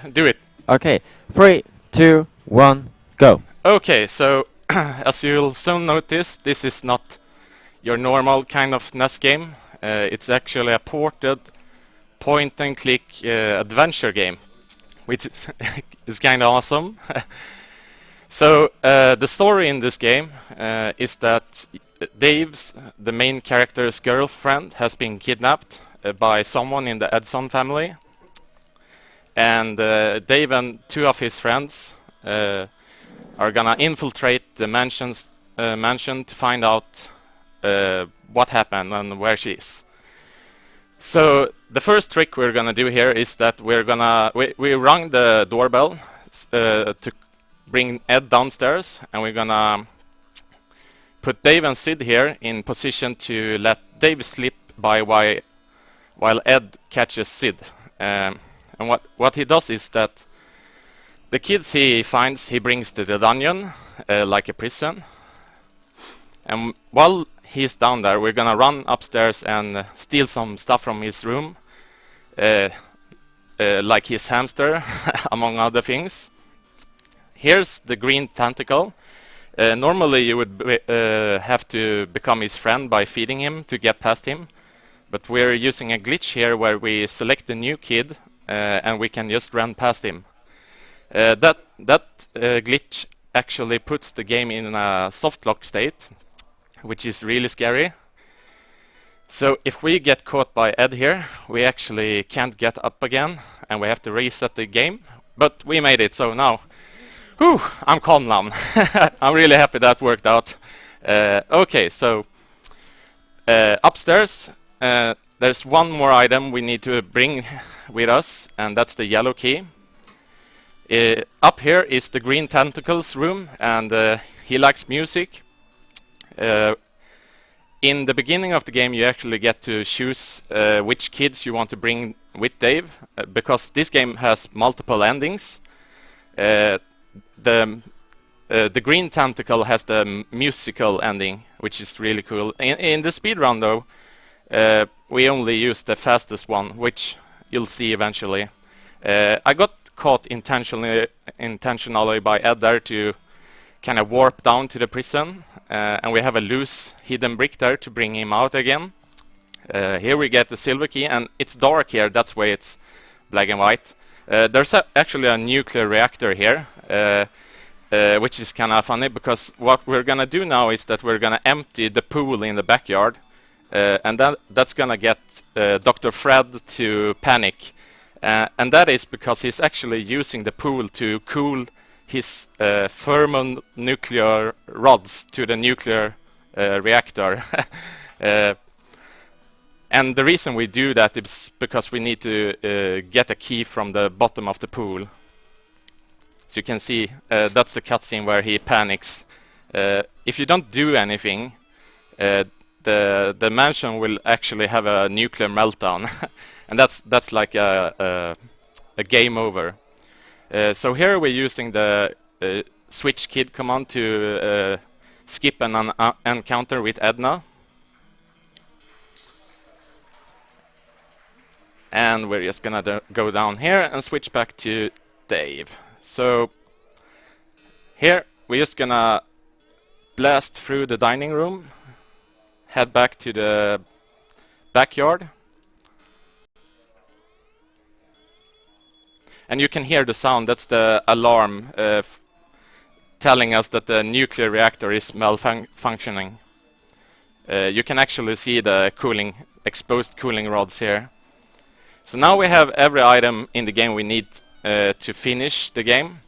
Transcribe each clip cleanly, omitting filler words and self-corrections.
Do it. Okay, 3, 2, 1, go. Okay, so as you'll soon notice, this is not your normal kind of NES game. It's actually a ported point-and-click adventure game, which is kind of awesome. So the story in this game is that Dave's, the main character's girlfriend, has been kidnapped by someone in the Edson family. And Dave and two of his friends are gonna infiltrate the mansion to find out what happened and where she is. So the first trick we're gonna do here is that we rung the doorbell to bring Ed downstairs, and we're gonna put Dave and Sid here in position to let Dave slip by while Ed catches Sid. And what he does is that the kids he finds, he brings to the dungeon, like a prison. And while he's down there, we're gonna run upstairs and steal some stuff from his room, like his hamster, among other things. Here's the green tentacle. Normally you would have to become his friend by feeding him to get past him, but we're using a glitch here where we select a new kid and we can just run past him. That glitch actually puts the game in a soft lock state, which is really scary. So if we get caught by Ed here, we actually can't get up again and we have to reset the game. But we made it, so now, whew, I'm calm now. I'm really happy that worked out. Okay, so upstairs, there's one more item we need to bring with us, and that's the yellow key. Up here is the green tentacles room, and he likes music. In the beginning of the game, you actually get to choose which kids you want to bring with Dave, because this game has multiple endings. The green tentacle has the musical ending, which is really cool. In the speedrun, though, we only use the fastest one, which you'll see eventually. I got caught intentionally by Ed there to kind of warp down to the prison, and we have a loose hidden brick there to bring him out again. Here we get the silver key, and it's dark here, that's why it's black and white. There's actually a nuclear reactor here, which is kind of funny, because what we're gonna do now is that we're gonna empty the pool in the backyard, and that's gonna get Dr. Fred to panic. And that is because he's actually using the pool to cool his thermonuclear rods to the nuclear reactor. And the reason we do that is because we need to get a key from the bottom of the pool. So you can see that's the cutscene where he panics. If you don't do anything, the mansion will actually have a nuclear meltdown. And that's like a game over. So here we're using the switch kid command to skip an encounter with Edna. And we're just gonna go down here and switch back to Dave. So here we're just gonna blast through the dining room, head back to the backyard. And you can hear the sound, that's the alarm telling us that the nuclear reactor is malfunctioning. You can actually see the exposed cooling rods here. So now we have every item in the game we need to finish the game.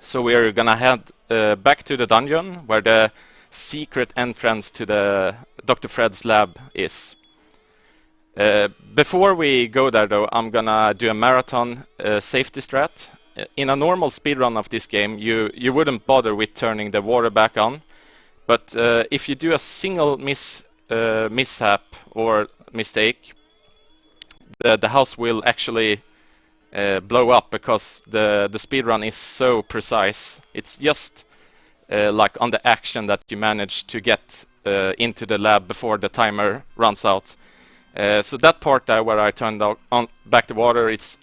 So we're gonna head back to the dungeon where the secret entrance to the Dr. Fred's lab is. Before we go there, though, I'm gonna do a marathon safety strat. In a normal speedrun of this game, you wouldn't bother with turning the water back on, but if you do a single mishap or mistake, the house will actually blow up, because the speedrun is so precise. It's just like on the action that you manage to get into the lab before the timer runs out. So that part there where I turned on back the water, it's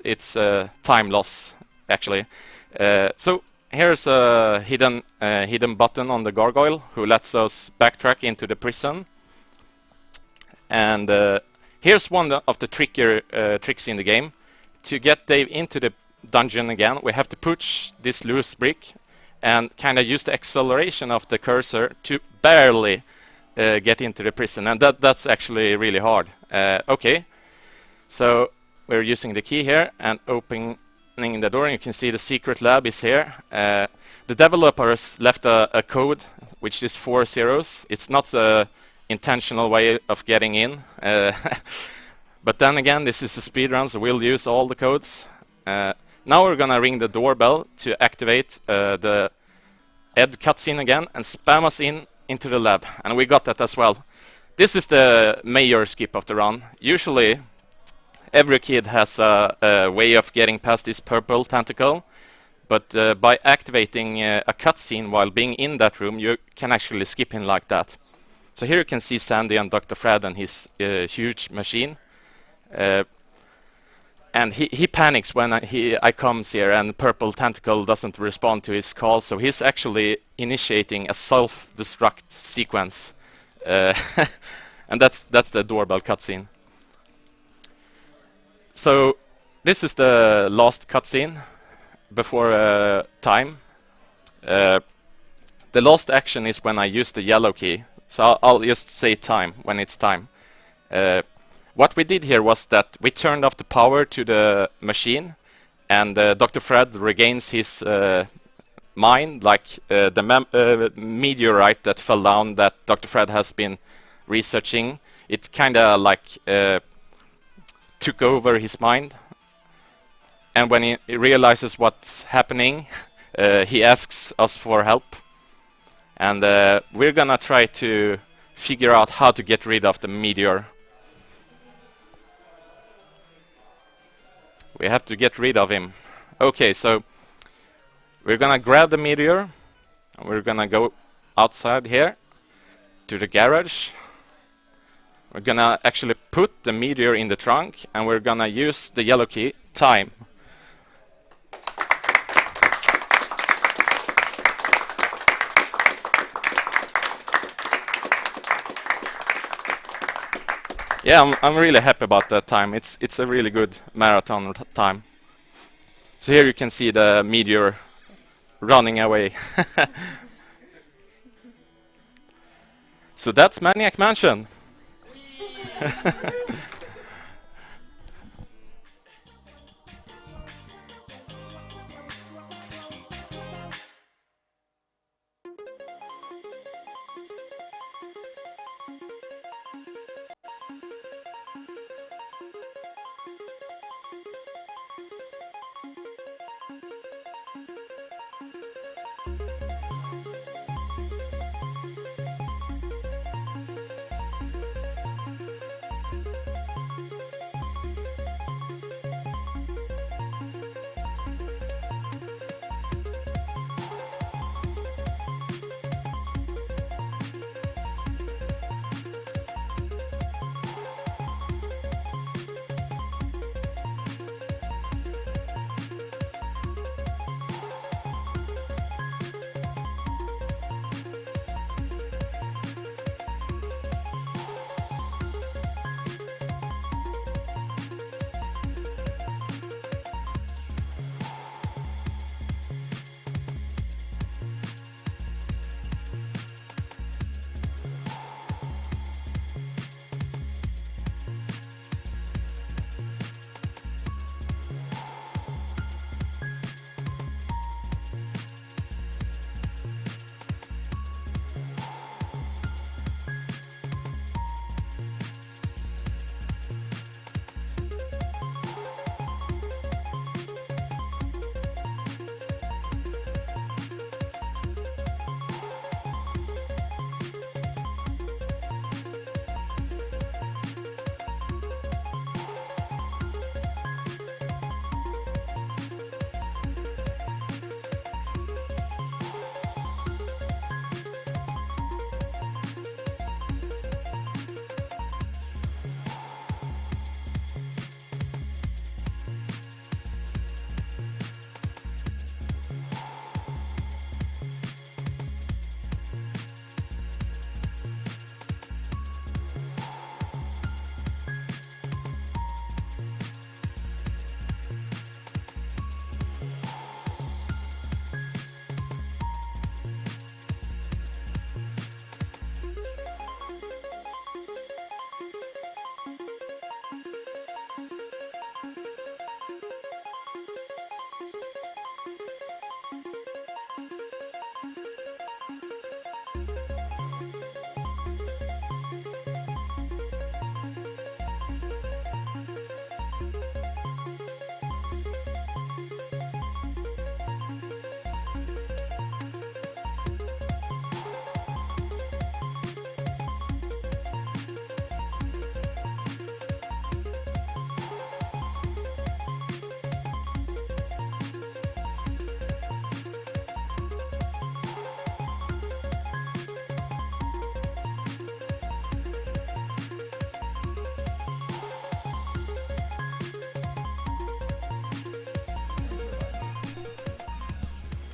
time loss. actually. So here's a hidden button on the gargoyle who lets us backtrack into the prison. And here's one of the trickier tricks in the game. To get Dave into the dungeon again, we have to push this loose brick and kind of use the acceleration of the cursor to barely get into the prison, and that's actually really hard. Okay, so we're using the key here and opening the door, and you can see the secret lab is here. The developers left a code which is 4 zeros. It's not the intentional way of getting in, but then again, this is a speedrun, so we'll use all the codes. Now we're gonna ring the doorbell to activate the Ed cutscene again and spam us into the lab, and we got that as well. This is the major skip of the run. Usually every kid has a way of getting past this purple tentacle, but by activating a cutscene while being in that room, you can actually skip in like that. So here you can see Sandy and Dr. Fred and his huge machine. And he panics when I comes here and purple tentacle doesn't respond to his call, so he's actually initiating a self-destruct sequence. And that's the doorbell cutscene. So this is the last cutscene before time. The last action is when I use the yellow key, so I'll just say time when it's time. What we did here was that we turned off the power to the machine, and Dr. Fred regains his mind, like the meteorite that fell down that Dr. Fred has been researching. It kind of like took over his mind, and when he realizes what's happening, he asks us for help, and we're gonna try to figure out how to get rid of the meteor. We have to get rid of him. Okay, so we're gonna grab the meteor and we're gonna go outside here to the garage. We're gonna actually put the meteor in the trunk and we're gonna use the yellow key, time. Yeah, I'm really happy about that time. It's a really good marathon time. So here you can see the meteor running away. So that's Maniac Mansion.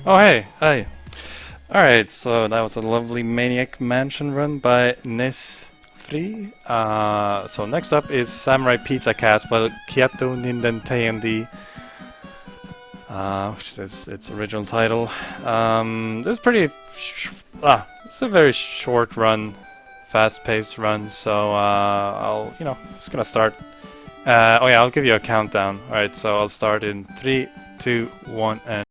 Oh, hey, hey. Alright, so that was a lovely Maniac Mansion run by Niss3. So next up is Samurai Pizza Cat by Kyato Nindentendi, which is its original title. This is pretty... it's a very short run, fast-paced run, so I'll, just gonna start. Oh yeah, I'll give you a countdown. Alright, so I'll start in 3, 2, 1, and...